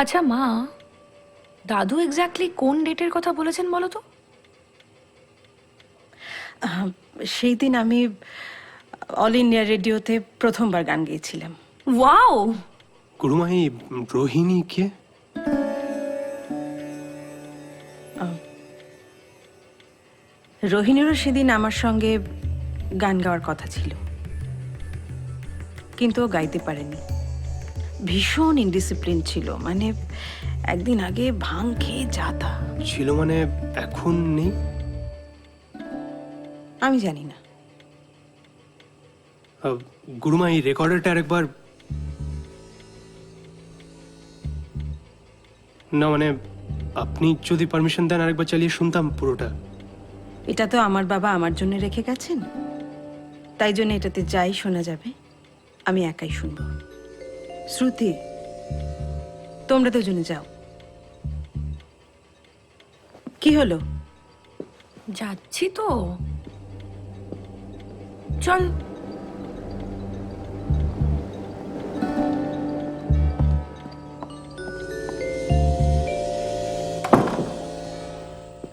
আচ্ছা মা, দাদু এক্স্যাক্টলি কোন ডেটের কথা বলেছেন বলো তো? সেই দিন আমি অল ইন্ডিয়া রেডিওতে প্রথমবার গান গেয়েছিলাম। ওয়াও! গুরুমা, এই রোহিণী কে? রোহিণীরও সেদিন আমার সঙ্গে গান গাওয়ার কথা ছিল, কিন্তু ও গাইতে পারেনি। ভীষণ ইনডিসিপ্লিন ছিল, মানে একদিন আগে ভাং খেয়ে যাতা। ছিল মানে এখন নেই? আমি জানি না। গুরুমা, এই রেকর্ডারটা আরেকবার। না মানে আপনি যদি পারমিশন দেন আরেকবার চালিয়ে শুনতাম পুরোটা। এটা তো আমার বাবা আমার জন্য রেখে গেছেন, তাই জন্য এটাতে যাই শোনা যাবে আমি একাই শুনবো। শ্রুতি, তোমরা দুজনে যাও। কি হলো? যাচ্ছি তো, চল।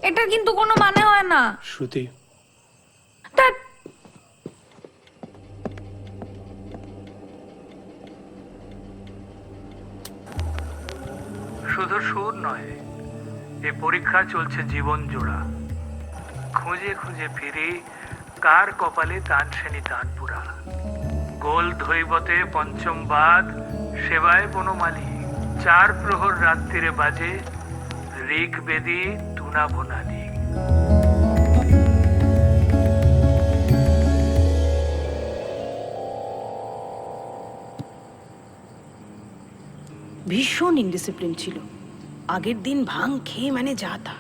এটার কিন্তু কোনো মানে হয় না। শ্রুতি, ধ্যাৎ। শুধু সুর নয়, এ পরীক্ষা চলছে জীবন জোড়া। খুঁজে খুঁজে ফিরি কার কপালে তানসেনি তানপুরা। গোল ধৈবতে পঞ্চম বাদ, সেবায় বনমালী। 4 প্রহর রাত্রিরে বাজে, ঋক বেদি তুনা বনালি। ভীষণ ইনডিসিপ্লিন ছিল, আগের দিন ভাং খেয়ে মানে যাতা।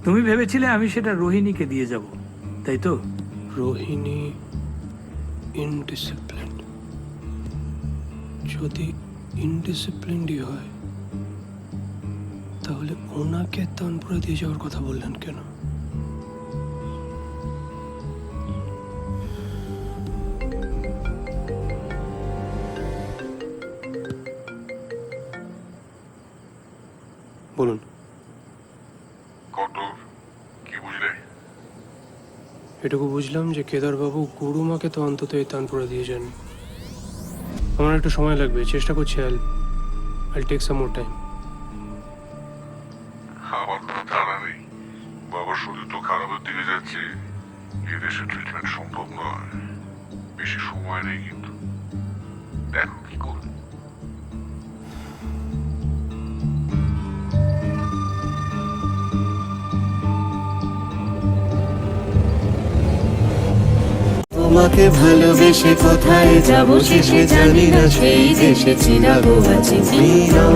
তুমি ভেবেছিলে আমি সেটা রোহিণীকে দিয়ে যাব, তাই তো? রোহিণী ইনডিসিপ্লিন? যদি ইনডিসিপ্লিনডই হয় তাহলে ওনাকে তানপুরা দিয়ে যাওয়ার কথা বললেন কেন? বলুন। কটর, কি বুঝলে? এটুকু বুঝলাম যে কেদারবাবু গুরুমাকে তো অন্তত এই তানপুরা দিয়ে যান। আমার একটু সময় লাগবে, চেষ্টা করছি। আইল টেক সাম মোর টাইম। আমার কোনো ধারণা নেই, বাবার শরীর তো খারাপের দিকে যাচ্ছে। এদেশে ট্রিটমেন্ট সম্ভব নয়, বেশি সময় নেই, কিন্তু দেখো কি করবে। তোমাকে ভালোবেসে কোথায় যাব শেষে জানি না, সেই দেশে চিনাবো আছে বিনা।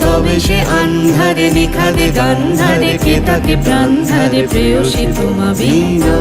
তবে সে আন্ধারে নিখাদে গান্ধারে কে তাকে প্রাণ ধারে প্রেয়সী তোমা বিনা।